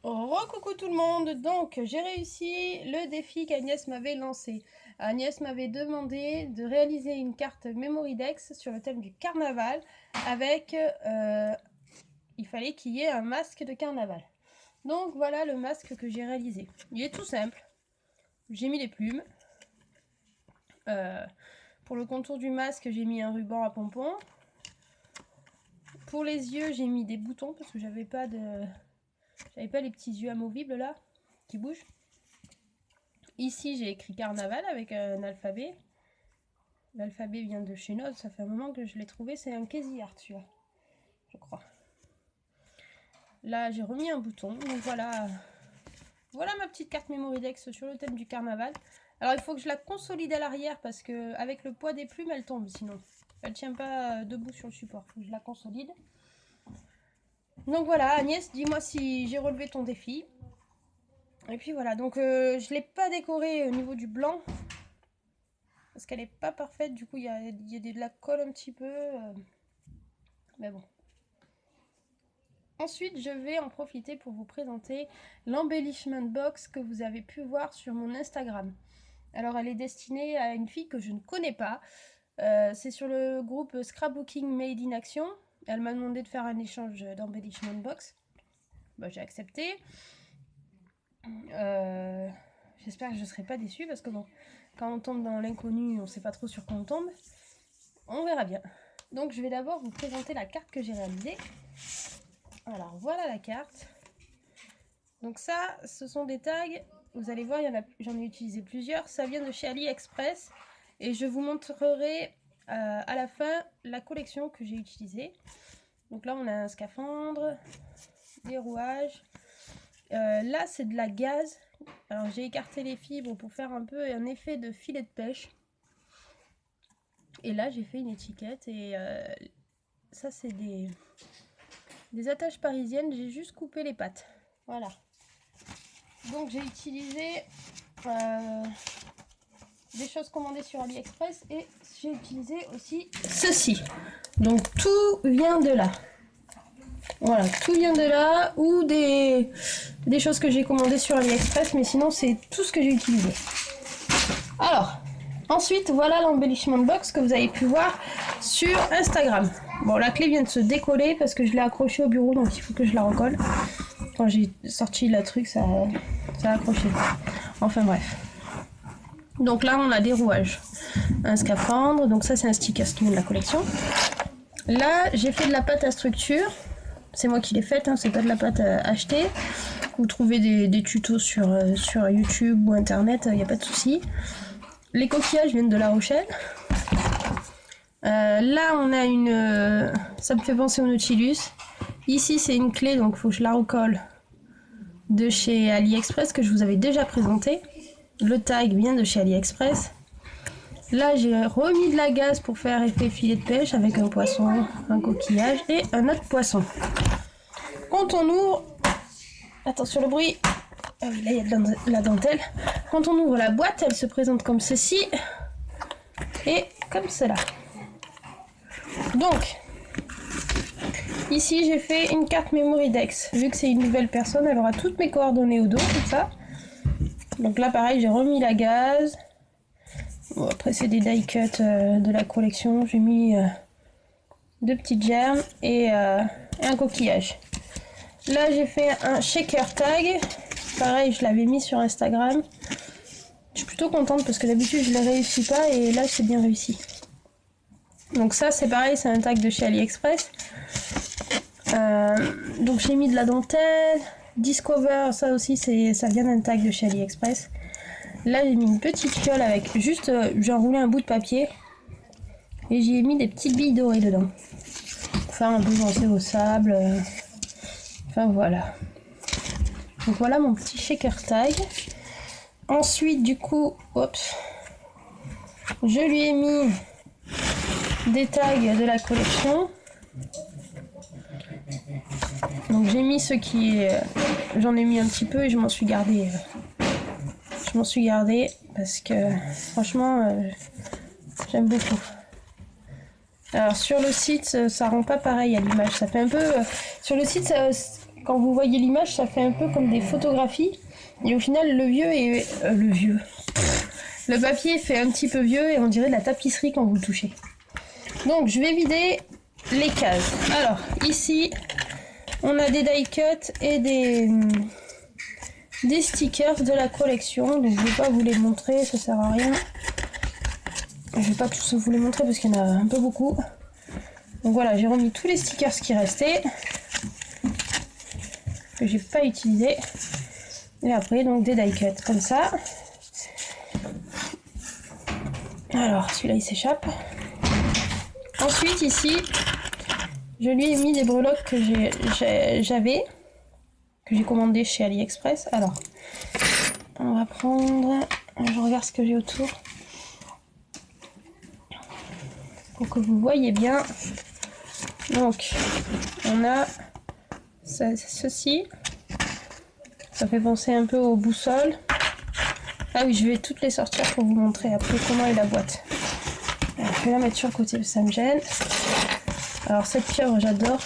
Coucou tout le monde, donc j'ai réussi le défi qu'Agnès m'avait lancé. Agnès m'avait demandé de réaliser une carte Memoridex sur le thème du carnaval avec, il fallait qu'il y ait un masque de carnaval. Donc voilà le masque que j'ai réalisé. Il est tout simple, j'ai mis les plumes. Pour le contour du masque j'ai mis un ruban à pompons. Pour les yeux j'ai mis des boutons parce que j'avais pas les petits yeux amovibles là qui bougent. Ici, j'ai écrit carnaval avec un alphabet. L'alphabet vient de chez Node, ça fait un moment que je l'ai trouvé. C'est un Casey Art, celui-là, je crois. Là, j'ai remis un bouton. Donc voilà, voilà ma petite carte Memoridex sur le thème du carnaval. Alors, il faut que je la consolide à l'arrière parce que avec le poids des plumes, elle tombe sinon. Elle tient pas debout sur le support. Il faut que je la consolide. Donc voilà, Agnès, dis-moi si j'ai relevé ton défi. Et puis voilà, donc je ne l'ai pas décoré au niveau du blanc. Parce qu'elle n'est pas parfaite, du coup il y a de la colle un petit peu. Mais bon. Ensuite, je vais en profiter pour vous présenter l'embellishment box que vous avez pu voir sur mon Instagram. Alors elle est destinée à une fille que je ne connais pas. C'est sur le groupe Scrapbooking Made in Action. Elle m'a demandé de faire un échange d'embellishment box. Bah, j'ai accepté. J'espère que je ne serai pas déçue parce que bon, quand on tombe dans l'inconnu, on ne sait pas trop sur quoi on tombe. On verra bien. Donc je vais d'abord vous présenter la carte que j'ai réalisée. Alors voilà la carte. Donc ça, ce sont des tags. Vous allez voir, j'en ai utilisé plusieurs. Ça vient de chez AliExpress. Et je vous montrerai à la fin la collection que j'ai utilisée. Donc là, on a un scaphandre, des rouages. Là, c'est de la gaze. Alors j'ai écarté les fibres pour faire un peu un effet de filet de pêche. Et là, j'ai fait une étiquette et ça, c'est des attaches parisiennes. J'ai juste coupé les pattes. Voilà. Donc, j'ai utilisé des choses commandées sur AliExpress et j'ai utilisé aussi ceci. Donc, tout vient de là. Voilà, tout vient de là ou des choses que j'ai commandées sur AliExpress, mais sinon, c'est tout ce que j'ai utilisé. Alors, ensuite, voilà l'embellishment box que vous avez pu voir sur Instagram. Bon, la clé vient de se décoller parce que je l'ai accrochée au bureau, donc il faut que je la recolle. Quand j'ai sorti le truc, ça a accroché. Enfin bref. Donc là, on a des rouages. Un scaphandre, donc ça c'est un sticker qui vient de la collection. Là, j'ai fait de la pâte à structure. C'est moi qui l'ai faite, hein, c'est pas de la pâte achetée. Vous trouvez des tutos sur YouTube ou internet, il n'y a pas de souci. Les coquillages viennent de La Rochelle. Là, on a une... ça me fait penser au Nautilus. Ici, c'est une clé, donc il faut que je la recolle de chez AliExpress que je vous avais déjà présenté. Le tag vient de chez AliExpress. Là, j'ai remis de la gaze pour faire effet filet de pêche avec un poisson, un coquillage et un autre poisson. Quand on ouvre... Attention le bruit. Ah oui, là, il y a de la dentelle. Quand on ouvre la boîte, elle se présente comme ceci et comme cela. Donc, ici, j'ai fait une carte Memoridex. Vu que c'est une nouvelle personne, elle aura toutes mes coordonnées au dos, comme ça. Donc là, pareil, j'ai remis la gaze. Bon, après, c'est des die cuts de la collection. J'ai mis deux petites germes et un coquillage. Là, j'ai fait un shaker tag. Pareil, je l'avais mis sur Instagram. Je suis plutôt contente parce que d'habitude, je ne les réussis pas et là, c'est bien réussi. Donc ça, c'est pareil, c'est un tag de chez AliExpress. Donc j'ai mis de la dentelle. Discover, ça aussi, ça vient d'un tag de chez AliExpress. Là, j'ai mis une petite fiole avec juste, j'ai enroulé un bout de papier et j'y ai mis des petites billes dorées dedans. Pour faire un peu penser au sable. Enfin voilà. Donc voilà mon petit shaker tag. Ensuite, du coup, je lui ai mis des tags de la collection. Donc j'ai mis ce qui est... j'en ai mis un petit peu et je m'en suis gardé. Je m'en suis gardé parce que franchement, j'aime beaucoup. Alors sur le site, ça rend pas pareil à l'image. Ça fait un peu... sur le site, quand vous voyez l'image, ça fait un peu comme des photographies. Et au final, le papier fait un petit peu vieux et on dirait de la tapisserie quand vous le touchez. Donc je vais vider les cases. Alors ici, on a des die cuts et des stickers de la collection. Donc je vais pas vous les montrer, ça sert à rien. Je vais pas tous vous les montrer parce qu'il y en a un peu beaucoup. Donc voilà, j'ai remis tous les stickers qui restaient, que j'ai pas utilisé. Et après donc des die cuts comme ça. Alors celui-là il s'échappe. Ensuite ici, je lui ai mis des breloques que j'ai commandé chez AliExpress. Alors, on va prendre, je regarde ce que j'ai autour pour que vous voyez bien. Donc, on a ceci. Ça fait penser un peu aux boussoles. Ah oui, je vais toutes les sortir pour vous montrer après comment est la boîte. Alors, je vais la mettre sur le côté parce que ça me gêne. Alors cette pieuvre, j'adore.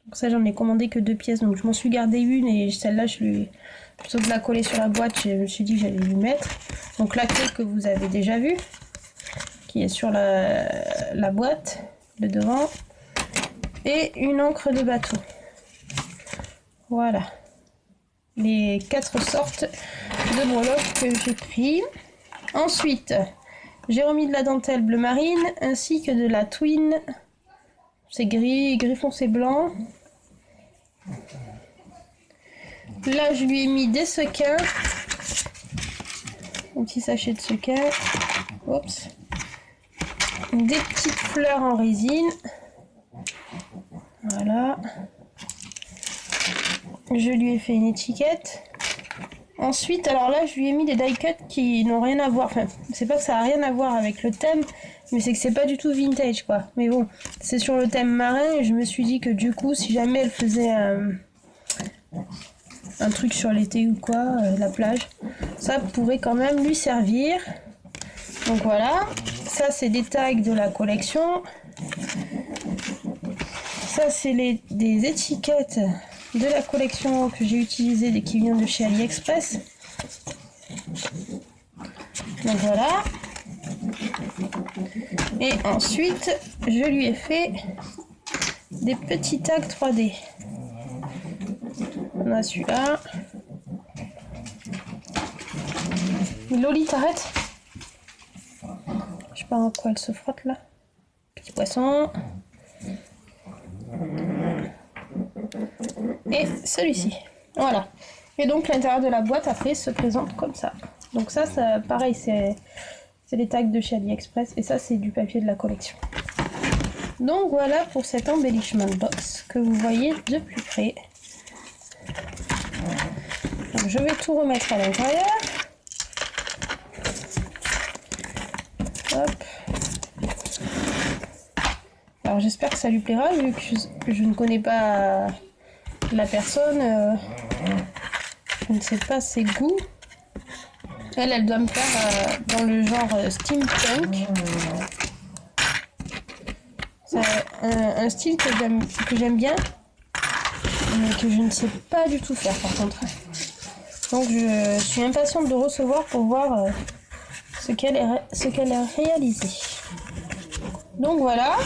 Donc ça, j'en ai commandé que 2 pièces, donc je m'en suis gardé une et celle-là, plutôt que de la coller sur la boîte, je me suis dit que j'allais lui mettre. Donc la clé que vous avez déjà vue, qui est sur la boîte, de devant, et une encre de bateau. Voilà. Les 4 sortes de breloques que j'ai pris. Ensuite, j'ai remis de la dentelle bleu marine ainsi que de la twin. C'est gris foncé blanc. Là, je lui ai mis des sequins. Un petit sachet de sequins. Oups. Des petites fleurs en résine. Voilà. Je lui ai fait une étiquette. Ensuite, alors là, je lui ai mis des die cuts qui n'ont rien à voir. Enfin, c'est pas que ça a rien à voir avec le thème, mais c'est que c'est pas du tout vintage, quoi. Mais bon, c'est sur le thème marin et je me suis dit que du coup, si jamais elle faisait un truc sur l'été ou quoi, la plage, ça pourrait quand même lui servir. Donc voilà, ça c'est des tags de la collection. Ça c'est des étiquettes de la collection que j'ai utilisée et qui vient de chez AliExpress. Donc voilà. Et ensuite, je lui ai fait des petits tags 3D. On a celui-là. Loli, t'arrêtes? Je sais pas en quoi elle se frotte là. Petit poisson. Et celui-ci. Voilà. Et donc l'intérieur de la boîte après se présente comme ça. Donc ça pareil, c'est les tags de chez AliExpress. Et ça, c'est du papier de la collection. Donc voilà pour cet embellishment box que vous voyez de plus près. Donc, je vais tout remettre à l'intérieur. Hop. Alors j'espère que ça lui plaira vu que je ne connais pas la personne. Je ne sais pas ses goûts. Elle doit me faire dans le genre steampunk. C'est un style que j'aime bien, mais que je ne sais pas du tout faire par contre. Donc je suis impatiente de recevoir pour voir ce qu'elle a réalisé. Donc voilà.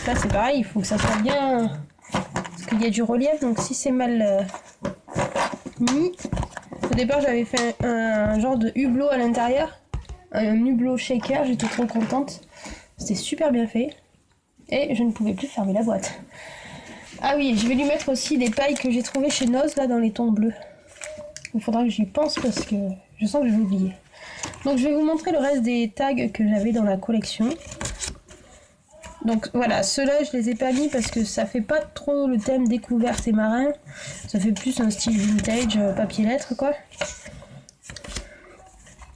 Là c'est pareil, il faut que ça soit bien, parce qu'il y a du relief, donc si c'est mal mis. Au départ j'avais fait un genre de hublot à l'intérieur, un hublot shaker, j'étais trop contente. C'était super bien fait. Et je ne pouvais plus fermer la boîte. Ah oui, je vais lui mettre aussi des pailles que j'ai trouvées chez Noz, là, dans les tons bleus. Il faudra que j'y pense parce que je sens que je vais oublier. Donc je vais vous montrer le reste des tags que j'avais dans la collection. Donc voilà, ceux-là, je les ai pas mis parce que ça fait pas trop le thème découverte et marin. Ça fait plus un style vintage, papier lettres, quoi.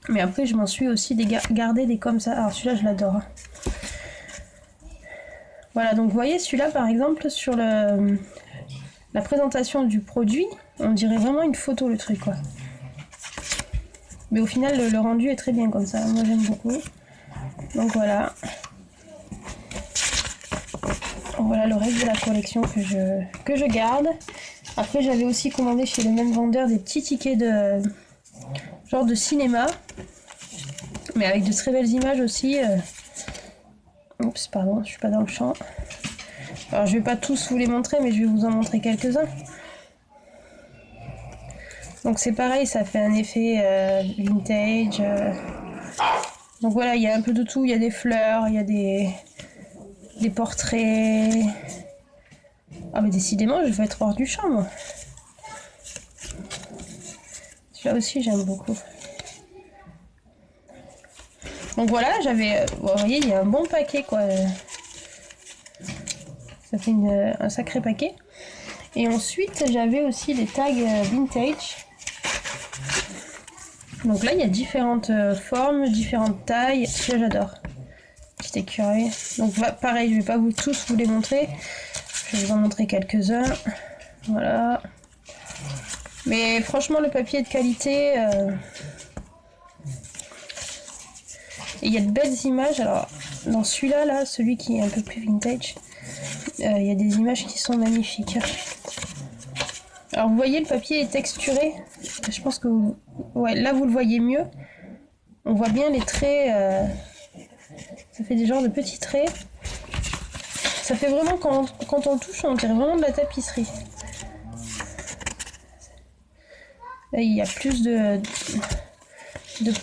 Mais après, je m'en suis aussi gardé des comme ça. Alors celui-là, je l'adore. Hein. Voilà, donc vous voyez celui-là par exemple sur la présentation du produit, on dirait vraiment une photo le truc quoi. Mais au final le rendu est très bien comme ça, moi j'aime beaucoup. Donc voilà. Voilà le reste de la collection que je garde. Après j'avais aussi commandé chez le même vendeur des petits tickets de genre de cinéma. Mais avec de très belles images aussi. Oups, pardon, je suis pas dans le champ. Alors je vais pas tous vous les montrer, mais je vais vous en montrer quelques-uns. Donc c'est pareil, ça fait un effet vintage. Donc voilà, il y a un peu de tout. Il y a des fleurs, il y a des portraits. Ah mais décidément, je vais être hors du champ, moi. Celui-là aussi, j'aime beaucoup. Donc voilà, j'avais... vous voyez, il y a un bon paquet, quoi. Ça fait un sacré paquet. Et ensuite, j'avais aussi des tags vintage. Donc là, il y a différentes formes, différentes tailles. Ça, j'adore. Petit écureuil. Donc pareil, je vais pas tous vous les montrer. Je vais vous en montrer quelques-uns. Voilà. Mais franchement, le papier est de qualité. Il y a de belles images. Alors, dans celui-là, là, celui qui est un peu plus vintage, il y a des images qui sont magnifiques. Alors, vous voyez, le papier est texturé. Je pense que ouais, là, vous le voyez mieux. On voit bien les traits. Ça fait des genres de petits traits. Ça fait vraiment, quand on touche, on dirait vraiment de la tapisserie. Là, il y a plus de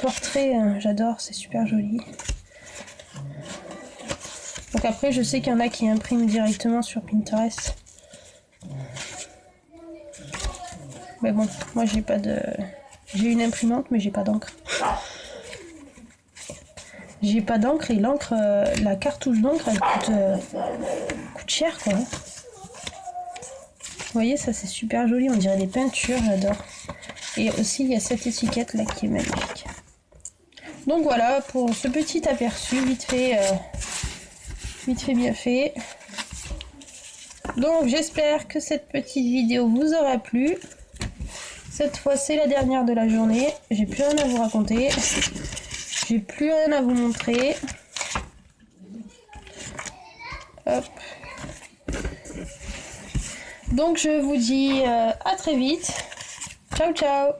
portraits, hein. J'adore, c'est super joli. Donc après, je sais qu'il y en a qui impriment directement sur Pinterest. Mais bon, moi j'ai pas de... J'ai une imprimante, mais j'ai pas d'encre. J'ai pas d'encre et l'encre, la cartouche d'encre, elle coûte cher, quoi. Vous voyez, ça c'est super joli, on dirait des peintures, j'adore. Et aussi, il y a cette étiquette là qui est magnifique. Donc voilà pour ce petit aperçu, vite fait bien fait. Donc j'espère que cette petite vidéo vous aura plu. Cette fois, c'est la dernière de la journée. J'ai plus rien à vous raconter. J'ai plus rien à vous montrer. Hop. Donc je vous dis à très vite. Ciao ciao.